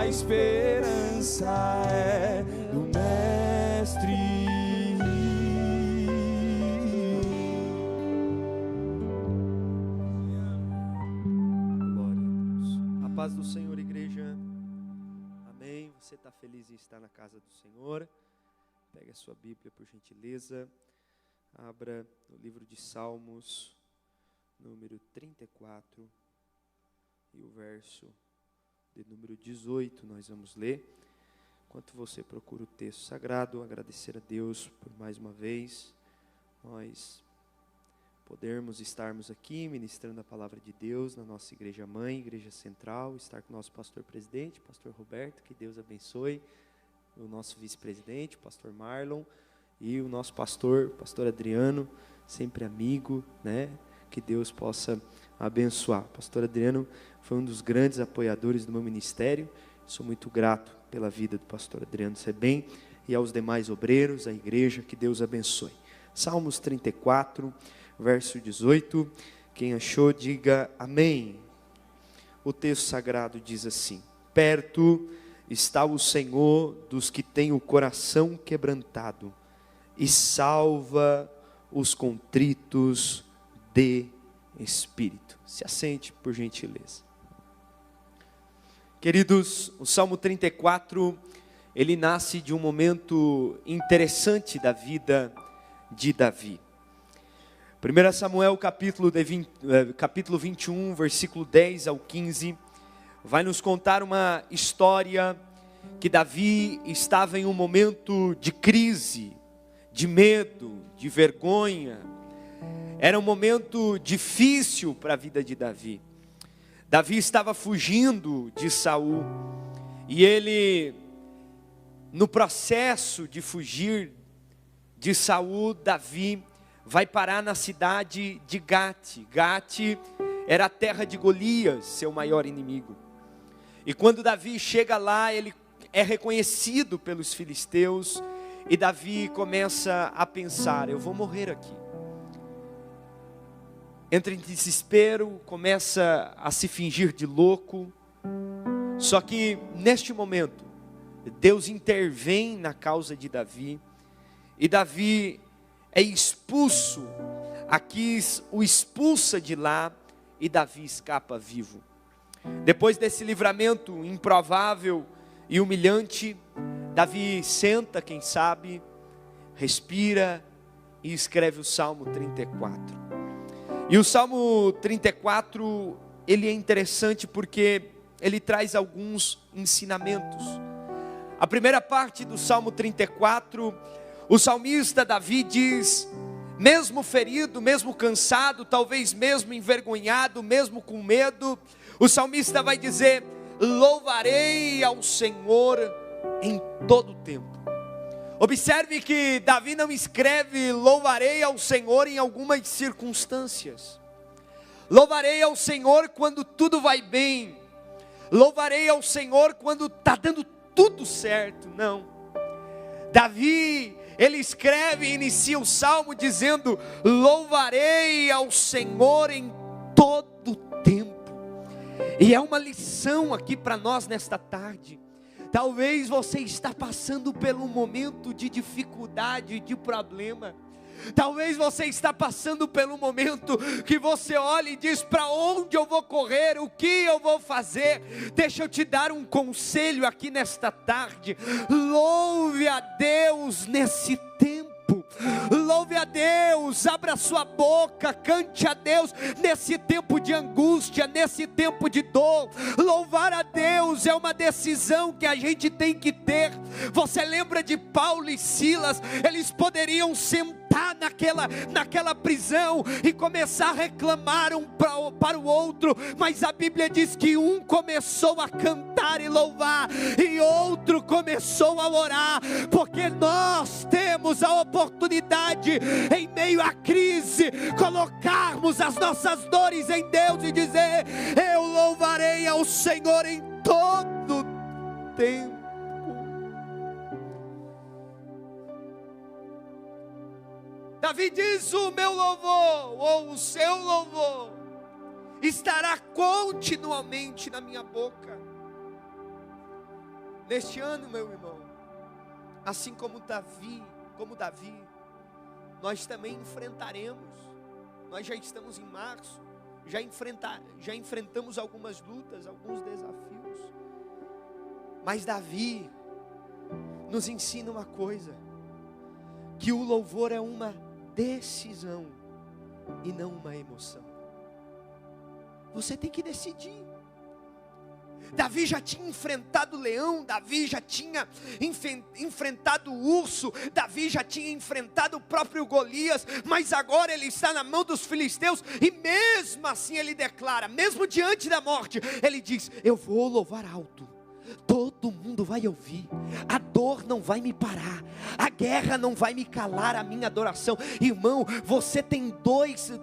a esperança é do Mestre. Glória a Deus. A paz do Senhor, igreja. Amém. Você está feliz em estar na casa do Senhor? Pegue a sua Bíblia, por gentileza. Abra no livro de Salmos, número 34, e o verso de número 18, nós vamos ler. Enquanto você procura o texto sagrado, agradecer a Deus por mais uma vez, nós podermos estarmos aqui ministrando a palavra de Deus na nossa igreja mãe, igreja central, estar com o nosso pastor presidente, pastor Roberto, que Deus abençoe, o nosso vice-presidente, pastor Marlon, e o nosso pastor Adriano, sempre amigo, né? Que Deus possa abençoar. O pastor Adriano foi um dos grandes apoiadores do meu ministério. Sou muito grato pela vida do pastor Adriano Sebem e aos demais obreiros, a igreja, que Deus abençoe. Salmos 34, verso 18. Quem achou, diga amém. O texto sagrado diz assim: perto está o Senhor dos que têm o coração quebrantado e salva os contritos de espírito. Se assente, por gentileza. Queridos, o Salmo 34, ele nasce de um momento interessante da vida de Davi. 1 Samuel capítulo 21, versículo 10 ao 15, vai nos contar uma história que Davi estava em um momento de crise, de medo, de vergonha. Era um momento difícil para a vida de Davi. Davi estava fugindo de Saul, e ele, no processo de fugir de Saul, Davi vai parar na cidade de Gate. Gate era a terra de Golias, seu maior inimigo. E quando Davi chega lá, ele é reconhecido pelos filisteus, e Davi começa a pensar: eu vou morrer aqui. Entra em desespero, começa a se fingir de louco. Só que neste momento, Deus intervém na causa de Davi, e Davi é expulso. Aquis o expulsa de lá, e Davi escapa vivo. Depois desse livramento improvável e humilhante, Davi senta, quem sabe, respira e escreve o Salmo 34. E o Salmo 34, ele é interessante porque ele traz alguns ensinamentos. A primeira parte do Salmo 34, o salmista Davi diz: mesmo ferido, mesmo cansado, talvez mesmo envergonhado, mesmo com medo, o salmista vai dizer: louvarei ao Senhor em todo o tempo. Observe que Davi não escreve louvarei ao Senhor em algumas circunstâncias. Louvarei ao Senhor quando tudo vai bem. Louvarei ao Senhor quando está dando tudo certo. Não. Davi, ele escreve e inicia o salmo dizendo: louvarei ao Senhor em todo o tempo. E é uma lição aqui para nós nesta tarde. Talvez você está passando por um momento de dificuldade, de problema. Talvez você está passando pelo momento que você olha e diz: para onde eu vou correr? O que eu vou fazer? Deixa eu te dar um conselho aqui nesta tarde. Louve a Deus nesse tempo. Louve a Deus, abra sua boca, cante a Deus nesse tempo de angústia, nesse tempo de dor. Louvar a Deus é uma decisão que a gente tem que ter. Você lembra de Paulo e Silas? Eles poderiam sentar naquela prisão e começar a reclamar um para o outro, mas a Bíblia diz que um começou a cantar e louvar, e outro começou a orar, porque nós temos a oportunidade, em meio à crise, colocarmos as nossas dores em Deus e dizer: eu louvarei ao Senhor em todo tempo. Davi diz: o meu louvor, ou o seu louvor, estará continuamente na minha boca. Neste ano, meu irmão, assim como Davi, nós também enfrentaremos. Nós já estamos em março, já enfrentamos algumas lutas, alguns desafios. Mas Davi nos ensina uma coisa, que o louvor é uma decisão e não uma emoção. Você tem que decidir. Davi já tinha enfrentado o leão, Davi já tinha enfrentado o urso, Davi já tinha enfrentado o próprio Golias, mas agora ele está na mão dos filisteus, e mesmo assim ele declara, mesmo diante da morte, ele diz: eu vou louvar alto, todo mundo vai ouvir, a dor não vai me parar, a guerra não vai me calar a minha adoração. Irmão, você tem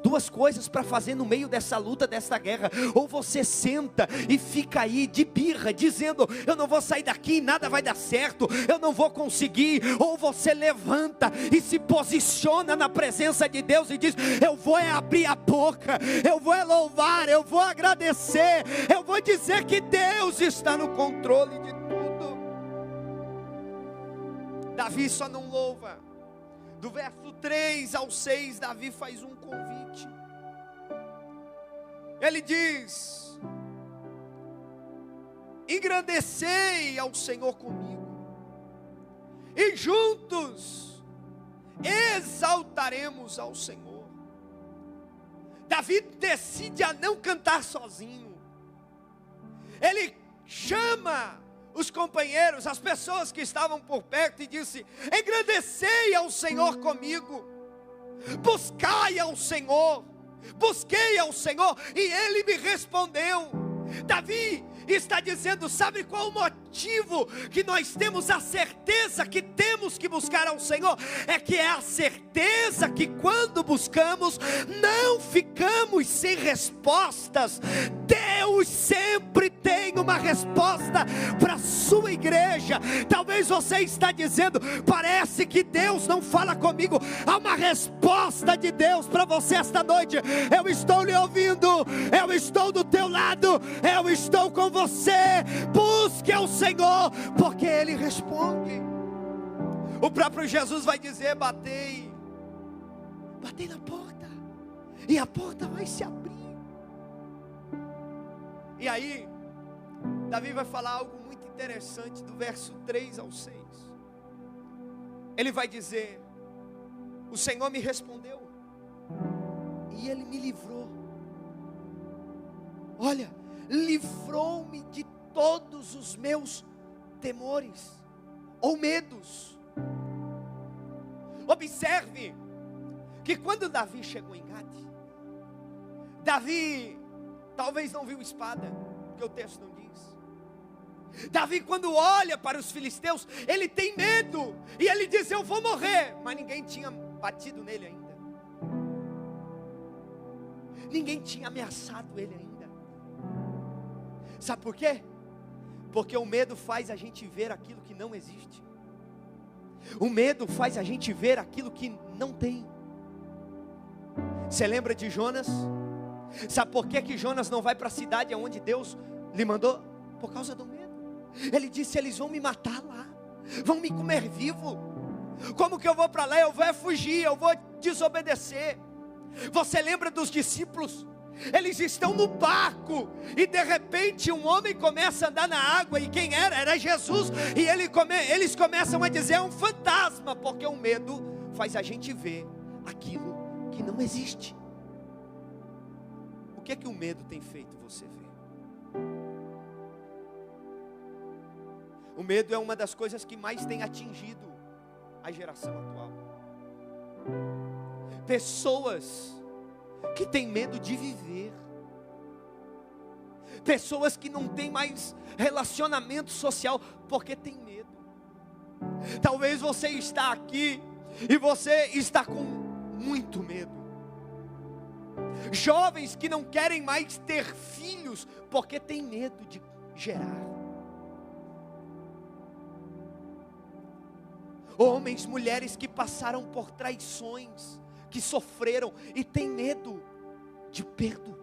duas coisas para fazer no meio dessa luta, dessa guerra. Ou você senta e fica aí de birra, dizendo: eu não vou sair daqui, nada vai dar certo, eu não vou conseguir. Ou você levanta e se posiciona na presença de Deus e diz: eu vou abrir a boca, eu vou louvar, eu vou agradecer, eu vou dizer que Deus está no controle de tudo. Davi só não louva. Do verso 3 ao 6, Davi faz um convite. Ele diz: engrandecei ao Senhor comigo, e juntos exaltaremos ao Senhor. Davi decide a não cantar sozinho. Ele chama os companheiros, as pessoas que estavam por perto, e disse: engrandecei ao Senhor comigo, buscai ao Senhor, busquei ao Senhor, e Ele me respondeu. Davi está dizendo: sabe qual o motivo que nós temos a certeza que temos que buscar ao Senhor? É que é a certeza que quando buscamos, não ficamos sem respostas. Deus sempre tem uma resposta para a sua igreja. Talvez você está dizendo: parece que Deus não fala comigo. Há uma resposta de Deus para você esta noite. Eu estou lhe ouvindo, eu estou do teu lado, eu estou com você. Busque ao Senhor, porque Ele responde. O próprio Jesus vai dizer: batei na porta, e a porta vai se abrir. E aí Davi vai falar algo muito interessante, do verso 3 ao 6. Ele vai dizer: o Senhor me respondeu, e Ele me livrou. Olha, livrou-me de todos os meus temores ou medos. Observe que quando Davi chegou em Gade, Davi talvez não viu espada, porque o texto não diz. Davi, quando olha para os filisteus, ele tem medo, e ele diz: eu vou morrer. Mas ninguém tinha batido nele ainda, ninguém tinha ameaçado ele ainda. Sabe por quê? Porque o medo faz a gente ver aquilo que não existe. O medo faz a gente ver aquilo que não tem. Você lembra de Jonas? Sabe por que Jonas não vai para a cidade aonde Deus lhe mandou? Por causa do medo. Ele disse: eles vão me matar lá, vão me comer vivo. Como que eu vou para lá? Eu vou fugir, eu vou desobedecer. Você lembra dos discípulos? Eles estão no barco, e de repente um homem começa a andar na água. E quem era? Era Jesus. E eles começam a dizer: é um fantasma. Porque o medo faz a gente ver aquilo que não existe. O que é que o medo tem feito você ver? O medo é uma das coisas que mais tem atingido a geração atual. Pessoas que têm medo de viver, pessoas que não têm mais relacionamento social porque tem medo. Talvez você está aqui e você está com muito medo. Jovens que não querem mais ter filhos porque tem medo de gerar. Homens, mulheres que passaram por traições, que sofreram e têm medo de perdoar.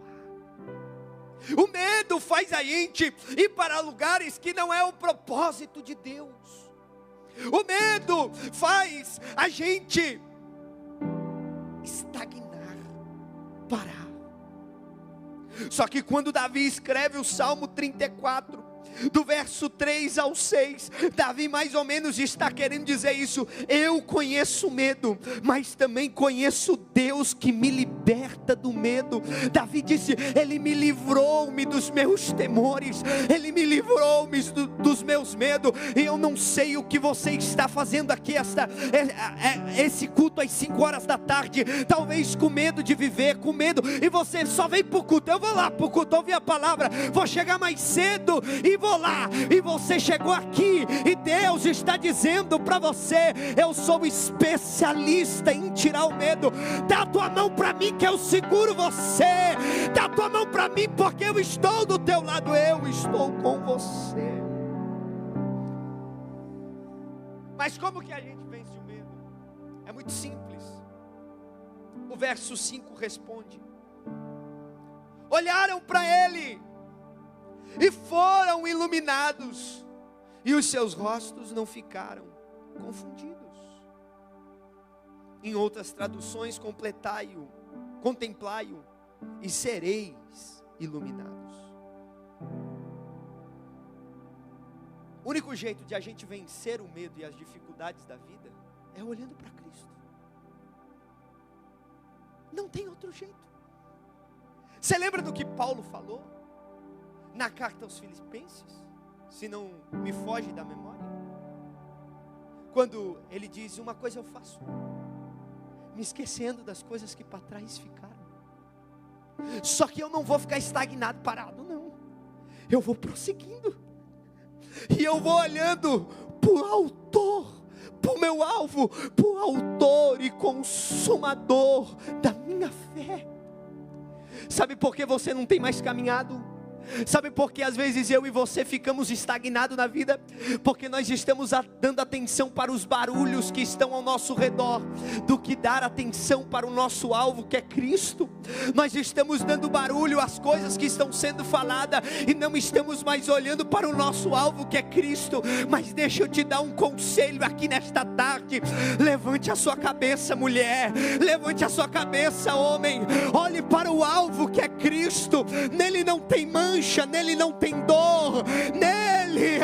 O medo faz a gente ir para lugares que não é o propósito de Deus. O medo faz a gente estagnar, parar. Só que quando Davi escreve o Salmo 34, do verso 3 ao 6, Davi mais ou menos está querendo dizer isso: eu conheço o medo, mas também conheço Deus que me liberta do medo. Davi disse: Ele me livrou-me dos meus temores, Ele me livrou-me dos meus medos. E eu não sei o que você está fazendo aqui, esse culto às 5 horas da tarde, talvez com medo de viver, com medo, e você só vem para o culto. Eu vou lá para o culto, ouvir a palavra, vou chegar mais cedo e vou lá, e você chegou aqui, e Deus está dizendo para você: eu sou especialista em tirar o medo. Dá a tua mão para mim que eu seguro você, dá a tua mão para mim porque eu estou do teu lado, eu estou com você. Mas como que a gente vence o medo? É muito simples. O verso 5 responde: olharam para ele e foram iluminados, e os seus rostos não ficaram confundidos. Em outras traduções, contemplai-o e sereis iluminados. O único jeito de a gente vencer o medo e as dificuldades da vida é olhando para Cristo. Não tem outro jeito. Você lembra do que Paulo falou na carta aos Filipenses? Se não me foge da memória, quando ele diz: uma coisa eu faço, me esquecendo das coisas que para trás ficaram. Só que eu não vou ficar estagnado, parado, não. Eu vou prosseguindo, e eu vou olhando para o autor, para o meu alvo, para o autor e consumador da minha fé. Sabe por que você não tem mais caminhado? Sabe por que às vezes eu e você ficamos estagnados na vida? Porque nós estamos dando atenção para os barulhos que estão ao nosso redor, do que dar atenção para o nosso alvo, que é Cristo. Nós estamos dando barulho às coisas que estão sendo faladas, e não estamos mais olhando para o nosso alvo, que é Cristo. Mas deixa eu te dar um conselho aqui nesta tarde: levante a sua cabeça, mulher, levante a sua cabeça, homem, olhe para o alvo, que é Cristo. Nele não tem mancha, nele não tem dor, nele,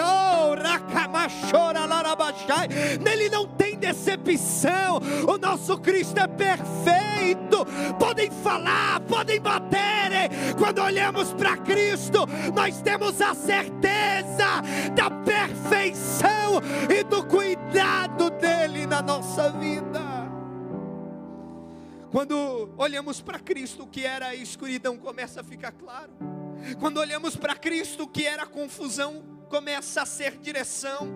nele não tem decepção. O nosso Cristo é perfeito. Podem falar, podem bater, quando olhamos para Cristo, nós temos a certeza da perfeição e do cuidado dele na nossa vida. Quando olhamos para Cristo, o que era a escuridão começa a ficar claro. Quando olhamos para Cristo, o que era confusão começa a ser direção.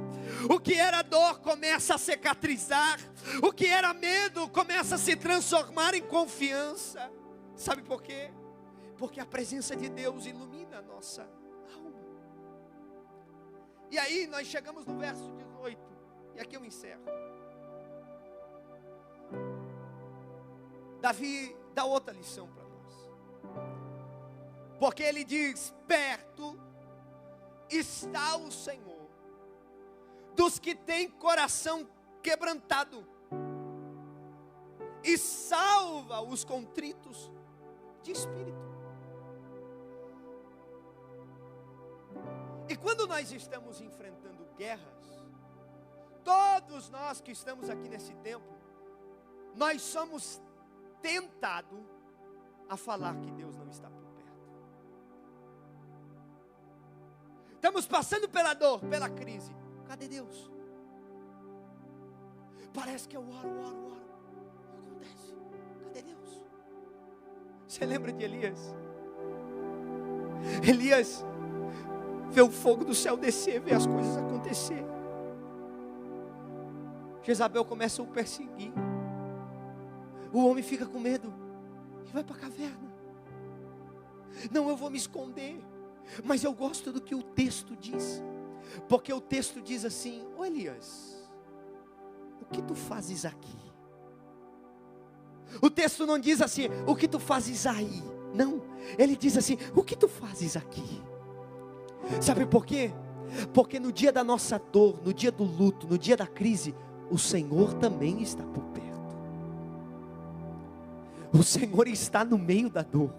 O que era dor começa a cicatrizar. O que era medo começa a se transformar em confiança. Sabe por quê? Porque a presença de Deus ilumina a nossa alma. E aí nós chegamos no verso 18, e aqui eu encerro. Davi dá outra lição para nós. Porque ele diz: perto está o Senhor dos que têm coração quebrantado, e salva os contritos de espírito. E quando nós estamos enfrentando guerras, todos nós que estamos aqui nesse templo, nós somos tentados a falar que Deus não está por perto. Estamos passando pela dor, pela crise. Cadê Deus? Parece que eu oro, não acontece. Cadê Deus? Você lembra de Elias? Elias vê o fogo do céu descer, vê as coisas acontecer. Jezabel começa a o perseguir. O homem fica com medo e vai para a caverna. Não, eu vou me esconder. Mas eu gosto do que o texto diz, porque o texto diz assim: ô Elias, o que tu fazes aqui? O texto não diz assim: o que tu fazes aí? Não, ele diz assim: o que tu fazes aqui? Sabe por quê? Porque no dia da nossa dor, no dia do luto, no dia da crise, o Senhor também está por perto. O Senhor está no meio da dor.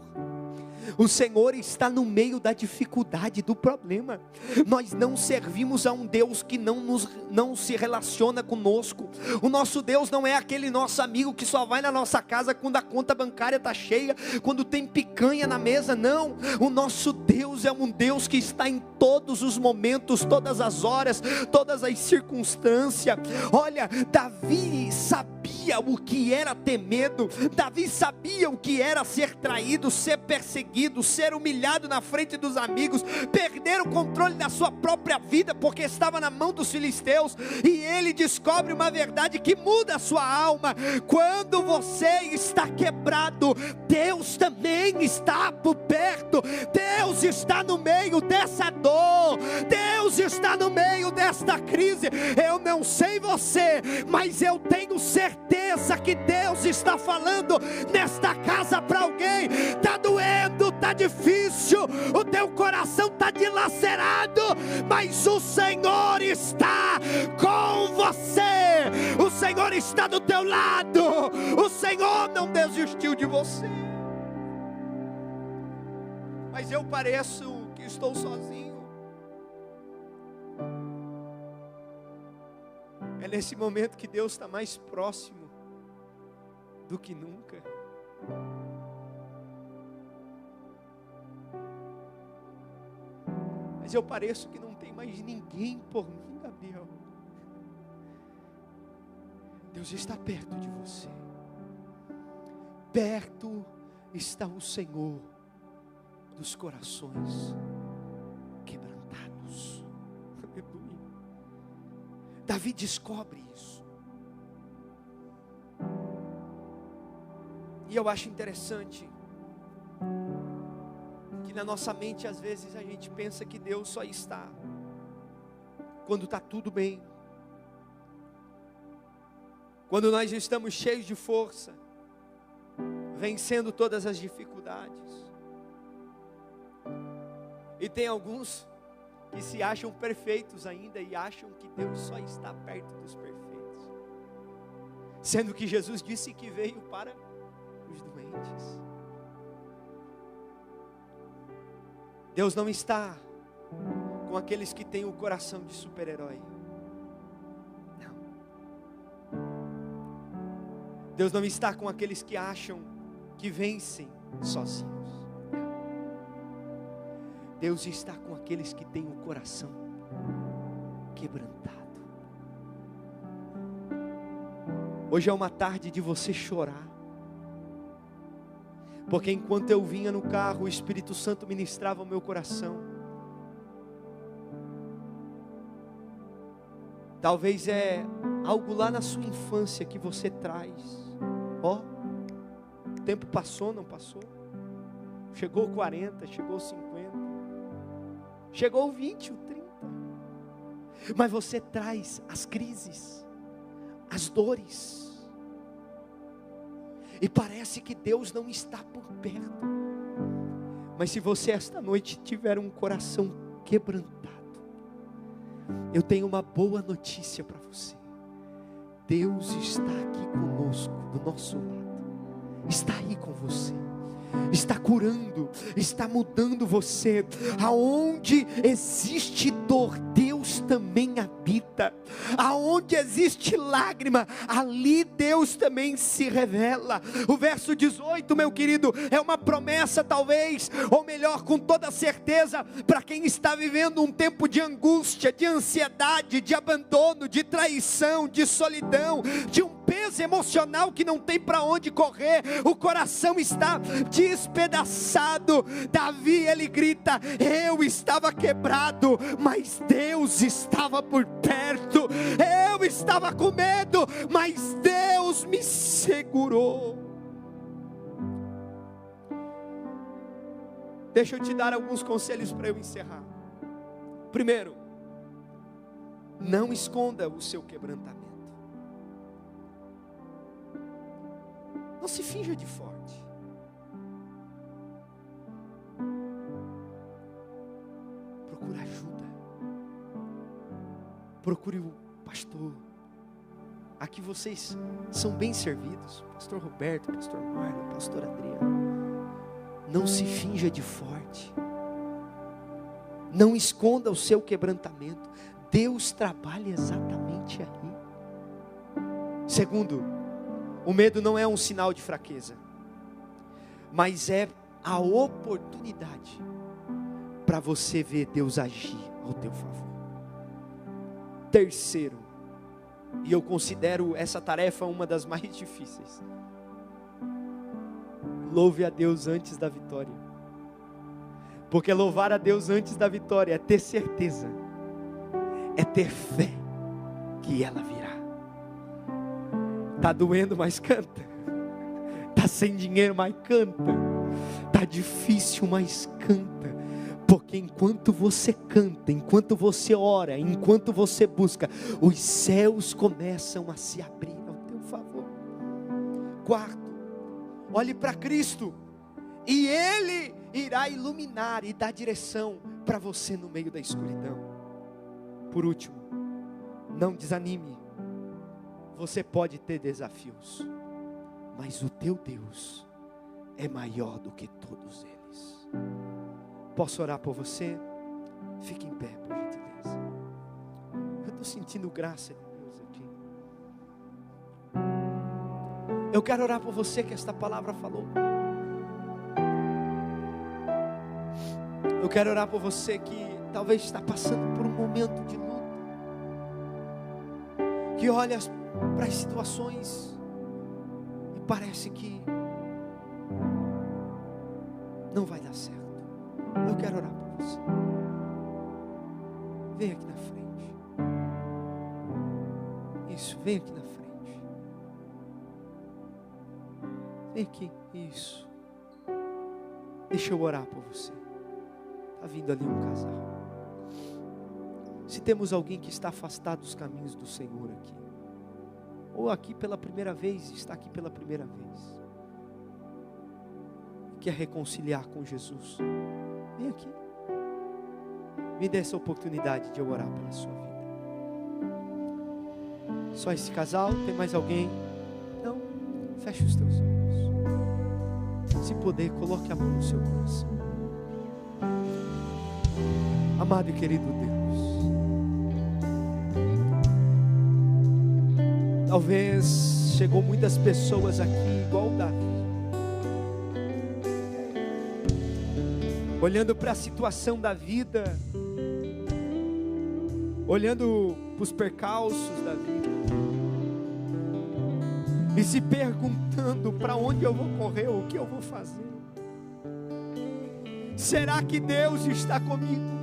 O Senhor está no meio da dificuldade, do problema. Nós não servimos a um Deus que não se relaciona conosco. O nosso Deus não é aquele nosso amigo que só vai na nossa casa quando a conta bancária está cheia, quando tem picanha na mesa. Não, o nosso Deus é um Deus que está em todos os momentos, todas as horas, todas as circunstâncias. Olha, Davi sabia o que era ter medo. Davi sabia o que era ser traído, ser perseguido, ser humilhado na frente dos amigos, perder o controle da sua própria vida, porque estava na mão dos filisteus. E ele descobre uma verdade que muda a sua alma: quando você está quebrado, Deus também está por perto. Deus está no meio dessa dor, Deus está no meio desta crise. Eu não sei você, mas eu tenho certeza que Deus está falando nesta casa para alguém. Está doendo, está difícil, o teu coração está dilacerado, mas o Senhor está com você, o Senhor está do teu lado, o Senhor não desistiu de você. Mas eu pareço que estou sozinho. É nesse momento que Deus está mais próximo do que nunca. Mas eu pareço que não tem mais ninguém por mim, Gabriel. Deus está perto de você. Perto está o Senhor dos corações quebrantados. Aleluia. Davi descobre isso. E eu acho interessante que na nossa mente às vezes a gente pensa que Deus só está quando está tudo bem, quando nós estamos cheios de força, vencendo todas as dificuldades. E tem alguns que se acham perfeitos ainda e acham que Deus só está perto dos perfeitos, sendo que Jesus disse que veio para os doentes. Deus não está com aqueles que têm o coração de super-herói. Não. Deus não está com aqueles que acham que vencem sozinhos. Deus está com aqueles que têm o coração quebrantado. Hoje é uma tarde de você chorar. Porque enquanto eu vinha no carro, o Espírito Santo ministrava o meu coração. Talvez é algo lá na sua infância que você traz. Ó, o tempo passou, não passou? Chegou 40, chegou 50, chegou 20, 30. Mas você traz as crises, as dores. E parece que Deus não está por perto. Mas se você esta noite tiver um coração quebrantado, eu tenho uma boa notícia para você. Deus está aqui conosco, do nosso lado. Está aí com você. Está curando, está mudando você. Aonde existe dor, Deus também habita. Aonde existe lágrima, ali Deus também se revela. O verso 18, meu querido, é uma promessa talvez, ou melhor, com toda certeza, para quem está vivendo um tempo de angústia, de ansiedade, de abandono, de traição, de solidão, de um peso emocional que não tem para onde correr, o coração está despedaçado. Davi, ele grita: eu estava quebrado, mas Deus estava por perto. Eu estava com medo, mas Deus me segurou. Deixa eu te dar alguns conselhos para eu encerrar. Primeiro, não esconda o seu quebrantamento. Não se finja de forte. procure o pastor. Aqui vocês são bem servidos. Pastor Roberto, pastor Marlon, pastor Adriano. Não se finja de forte. Não esconda o seu quebrantamento. Deus trabalha exatamente aí. Segundo, o medo não é um sinal de fraqueza, mas é a oportunidade para você ver Deus agir ao teu favor. Terceiro, e eu considero essa tarefa uma das mais difíceis: louve a Deus antes da vitória. Porque louvar a Deus antes da vitória é ter certeza, é ter fé que ela virá. Está doendo, mas canta. Está sem dinheiro, mas canta. Está difícil, mas canta. Porque enquanto você canta, enquanto você ora, enquanto você busca, os céus começam a se abrir ao teu favor. Quarto, olhe para Cristo, e Ele irá iluminar e dar direção para você no meio da escuridão. Por último, não desanime. Você pode ter desafios, mas o teu Deus é maior do que todos eles. Posso orar por você? Fique em pé, por gentileza. Eu estou sentindo graça de Deus aqui. Eu quero orar por você que esta palavra falou. Eu quero orar por você que talvez está passando por um momento de luta, que olha para as situações e parece que não vai dar certo. Eu quero orar por você. Vem aqui na frente. Isso, vem aqui na frente. Vem aqui, isso. Deixa eu orar por você. Está vindo ali um casal. Se temos alguém que está afastado dos caminhos do Senhor aqui, ou aqui pela primeira vez, está aqui pela primeira vez, quer reconciliar com Jesus, vem aqui. Me dê essa oportunidade de eu orar pela sua vida. Só esse casal? Tem mais alguém? Não? Feche os teus olhos. Se puder, coloque a mão no seu coração. Amado e querido Deus, talvez chegou muitas pessoas aqui igual Davi, olhando para a situação da vida, olhando para os percalços da vida, e se perguntando para onde eu vou correr, o que eu vou fazer. Será que Deus está comigo?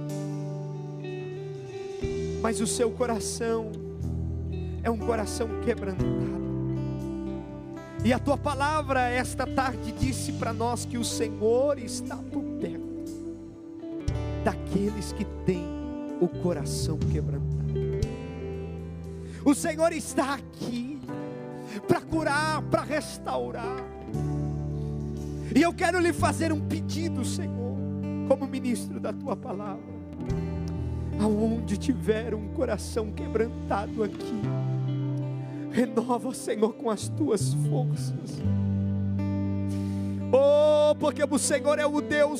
Mas o seu coração é um coração quebrantado. E a tua palavra esta tarde disse para nós que o Senhor está por perto daqueles que têm o coração quebrantado. O Senhor está aqui para curar, para restaurar. E eu quero lhe fazer um pedido, Senhor, como ministro da tua palavra. Aonde tiver um coração quebrantado aqui, renova, Senhor, com as tuas forças. Oh, porque o Senhor é o Deus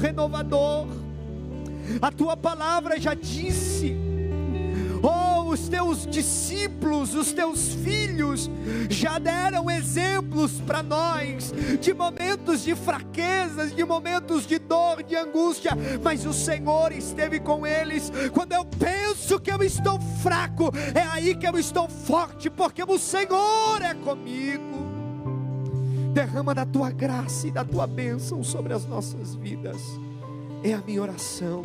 renovador. A tua palavra já disse: oh, os teus discípulos, os teus filhos já deram exemplos para nós de momentos de fraquezas, de momentos de dor, de angústia, mas o Senhor esteve com eles. Quando eu penso que eu estou fraco, é aí que eu estou forte, porque o Senhor é comigo. Derrama da tua graça e da tua bênção sobre as nossas vidas, é a minha oração